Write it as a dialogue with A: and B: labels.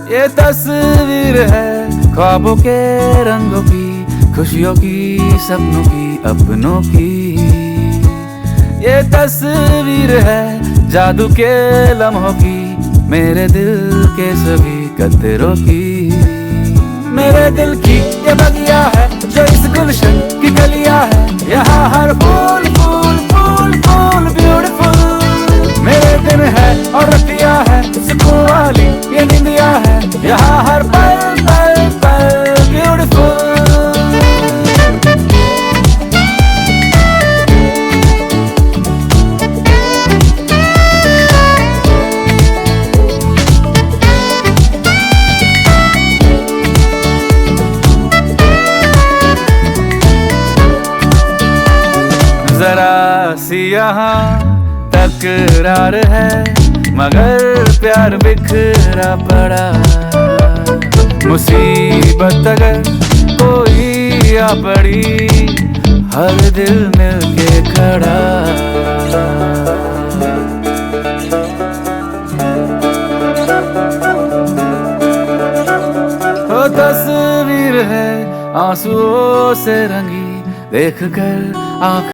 A: ये तस्वीर है ख्वाबों के रंगों की, खुशियों की, सपनों की, अपनों की। ये तस्वीर है जादू के लम्हों की, मेरे दिल के सभी कतरों की। मेरे दिल की ये बगिया है जो इस गुलशन की गलियां है, यहाँ हर फूल फूल फूल फूल ब्यूटीफुल। मेरे दिन है और रतियां है सुकून वाली ये निंदिया है, यहाँ हर पल पल पल ब्यूटीफुल। जरा सी यहाँ तकरार है, मगर प्यार बिखरा पड़ा। मुसीबत अगर कोई आ पड़ी, हर दिल मिलके खड़ा। वो तस्वीर है आंसुओं से रंगी, देख कर आँख